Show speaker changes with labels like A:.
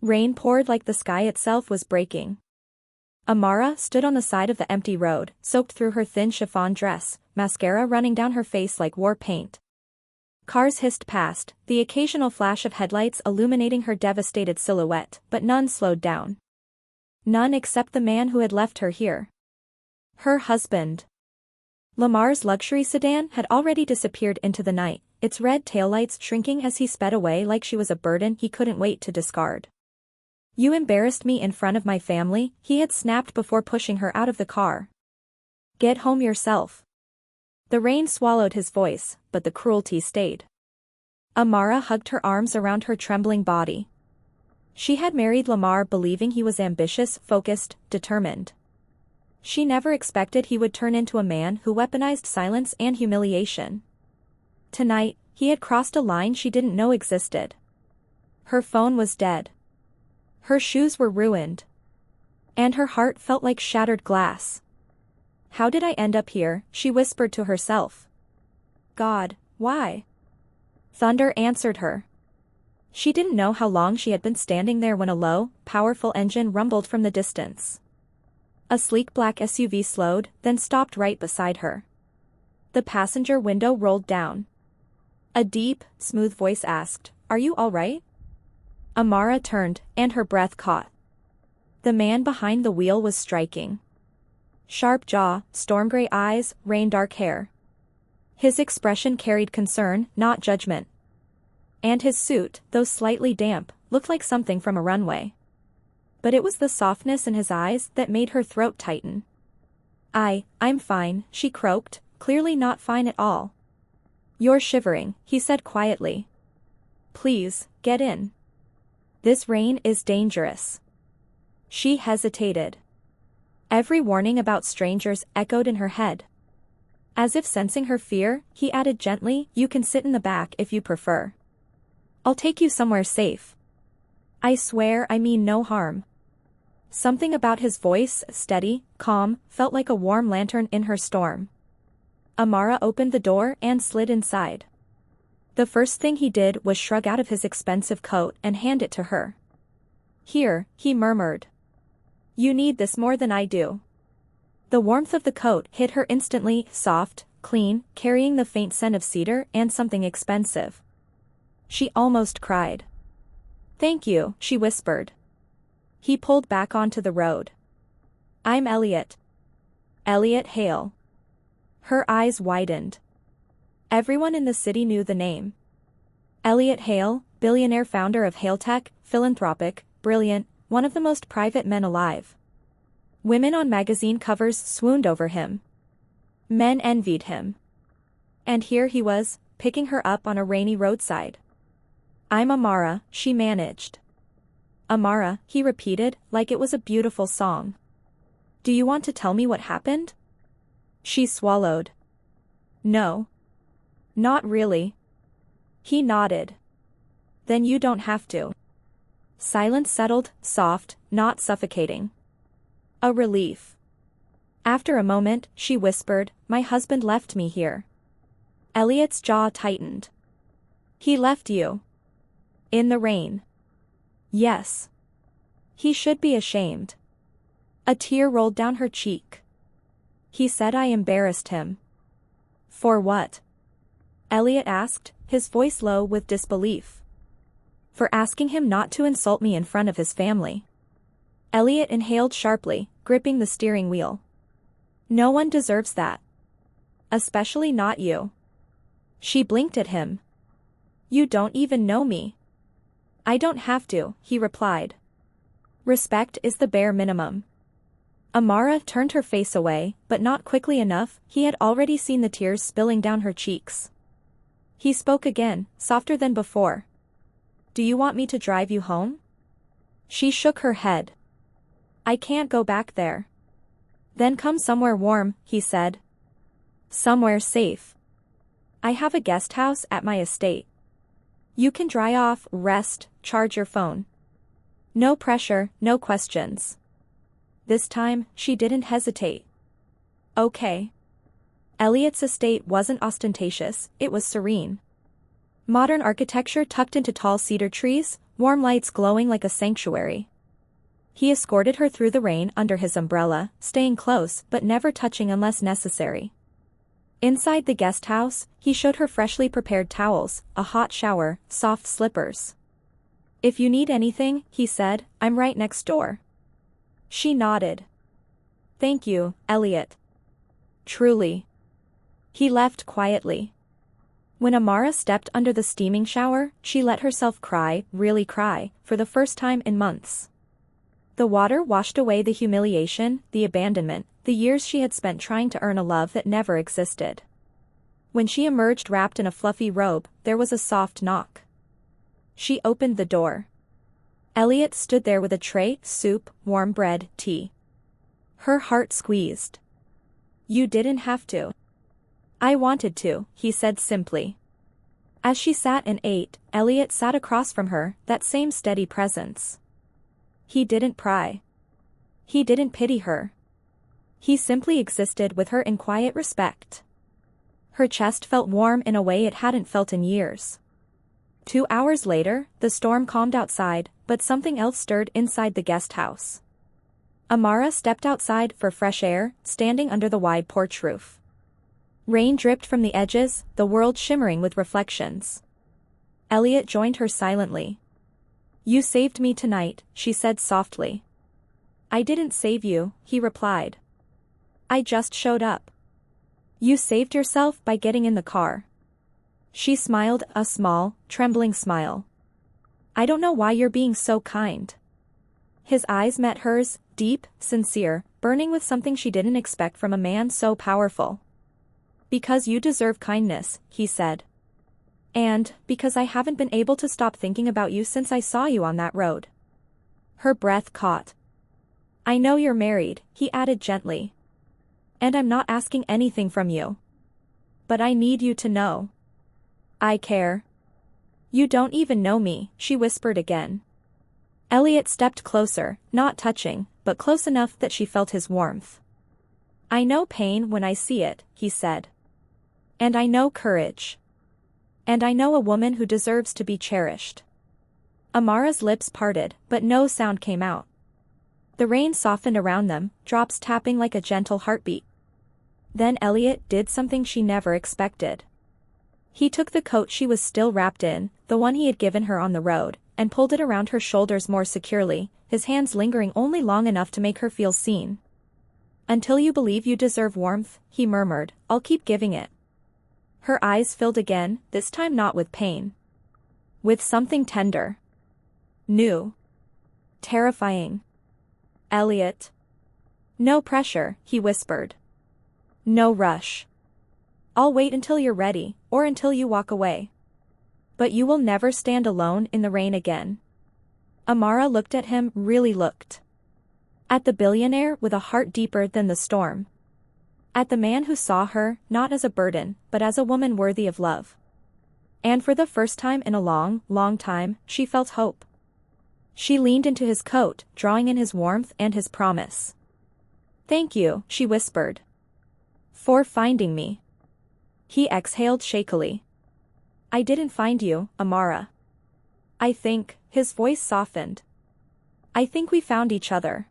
A: Rain poured like the sky itself was breaking. Amara stood on the side of the empty road, soaked through her thin chiffon dress, mascara running down her face like war paint. Cars hissed past, the occasional flash of headlights illuminating her devastated silhouette, but none slowed down. None except the man who had left her here. Her husband. Lamar's luxury sedan had already disappeared into the night, its red taillights shrinking as he sped away like she was a burden he couldn't wait to discard. "You embarrassed me in front of my family," he had snapped before pushing her out of the car. "Get home yourself." The rain swallowed his voice, but the cruelty stayed. Amara hugged her arms around her trembling body. She had married Lamar believing he was ambitious, focused, determined. She never expected he would turn into a man who weaponized silence and humiliation. Tonight, he had crossed a line she didn't know existed. Her phone was dead. Her shoes were ruined. And her heart felt like shattered glass. "How did I end up here?" she whispered to herself. "God, why?" Thunder answered her. She didn't know how long she had been standing there when a low, powerful engine rumbled from the distance. A sleek black SUV slowed, then stopped right beside her. The passenger window rolled down. A deep, smooth voice asked, "Are you all right?" Amara turned, and her breath caught. The man behind the wheel was striking. Sharp jaw, storm-gray eyes, rain-dark hair. His expression carried concern, not judgment. And his suit, though slightly damp, looked like something from a runway. But it was the softness in his eyes that made her throat tighten. I'm fine," she croaked, clearly not fine at all. "You're shivering," he said quietly. "Please, get in. This rain is dangerous." She hesitated. Every warning about strangers echoed in her head. As if sensing her fear, he added gently, "You can sit in the back if you prefer. I'll take you somewhere safe. I swear I mean no harm." Something about his voice, steady, calm, felt like a warm lantern in her storm. Amara opened the door and slid inside. The first thing he did was shrug out of his expensive coat and hand it to her. "Here," he murmured. "You need this more than I do." The warmth of the coat hit her instantly, soft, clean, carrying the faint scent of cedar and something expensive. She almost cried. "Thank you," she whispered. He pulled back onto the road. "I'm Elliott. Elliott Hale." Her eyes widened. Everyone in the city knew the name. Elliott Hale, billionaire founder of Hale Tech, philanthropic, brilliant, one of the most private men alive. Women on magazine covers swooned over him. Men envied him. And here he was, picking her up on a rainy roadside. "I'm Amara," she managed. "Amara," he repeated, like it was a beautiful song. "Do you want to tell me what happened?" She swallowed. "No. Not really." He nodded. "Then you don't have to." Silence settled, soft, not suffocating. A relief. After a moment, she whispered, "My husband left me here." Elliott's jaw tightened. "He left you? In the rain?" "Yes." He should be ashamed. A tear rolled down her cheek. "He said I embarrassed him." "For what?" Elliott asked, his voice low with disbelief. "For asking him not to insult me in front of his family." Elliott inhaled sharply, gripping the steering wheel. "No one deserves that. Especially not you." She blinked at him. "You don't even know me." "I don't have to," he replied. "Respect is the bare minimum." Amara turned her face away, but not quickly enough, he had already seen the tears spilling down her cheeks. He spoke again, softer than before. "Do you want me to drive you home?" She shook her head. "I can't go back there." "Then come somewhere warm," he said. "Somewhere safe. I have a guest house at my estate. You can dry off, rest, charge your phone. No pressure, no questions." This time, she didn't hesitate. "Okay." Elliott's estate wasn't ostentatious, it was serene. Modern architecture tucked into tall cedar trees, warm lights glowing like a sanctuary. He escorted her through the rain under his umbrella, staying close but never touching unless necessary. Inside the guest house, he showed her freshly prepared towels, a hot shower, soft slippers. "If you need anything," he said, "I'm right next door." She nodded. "Thank you, Elliott. Truly." He left quietly. When Amara stepped under the steaming shower, she let herself cry, really cry, for the first time in months. The water washed away the humiliation, the abandonment, the years she had spent trying to earn a love that never existed. When she emerged wrapped in a fluffy robe, there was a soft knock. She opened the door. Elliott stood there with a tray, soup, warm bread, tea. Her heart squeezed. "You didn't have to." "I wanted to," he said simply. As she sat and ate, Elliott sat across from her, that same steady presence. He didn't pry. He didn't pity her. He simply existed with her in quiet respect. Her chest felt warm in a way it hadn't felt in years. 2 hours later, the storm calmed outside, but something else stirred inside the guest house. Amara stepped outside for fresh air, standing under the wide porch roof. Rain dripped from the edges, the world shimmering with reflections. Elliott joined her silently. "You saved me tonight," she said softly. "I didn't save you," he replied. "I just showed up." "You saved yourself by getting in the car." She smiled, a small, trembling smile. "I don't know why you're being so kind." His eyes met hers, deep, sincere, burning with something she didn't expect from a man so powerful. "Because you deserve kindness," he said. "And, because I haven't been able to stop thinking about you since I saw you on that road." Her breath caught. "I know you're married," he added gently. "And I'm not asking anything from you. But I need you to know. I care." "You don't even know me," she whispered again. Elliott stepped closer, not touching, but close enough that she felt his warmth. "I know pain when I see it," he said. "And I know courage. And I know a woman who deserves to be cherished." Amara's lips parted, but no sound came out. The rain softened around them, drops tapping like a gentle heartbeat. Then Elliott did something she never expected. He took the coat she was still wrapped in, the one he had given her on the road, and pulled it around her shoulders more securely, his hands lingering only long enough to make her feel seen. "Until you believe you deserve warmth," he murmured, "I'll keep giving it." Her eyes filled again, this time not with pain. With something tender. New. Terrifying. "Elliott." "No pressure," he whispered. "No rush. I'll wait until you're ready, or until you walk away. But you will never stand alone in the rain again." Amara looked at him, really looked. At the billionaire with a heart deeper than the storm. At the man who saw her, not as a burden, but as a woman worthy of love. And for the first time in a long, long time, she felt hope. She leaned into his coat, drawing in his warmth and his promise. "Thank you," she whispered. "For finding me." He exhaled shakily. "I didn't find you, Amara. I think," his voice softened. "I think we found each other."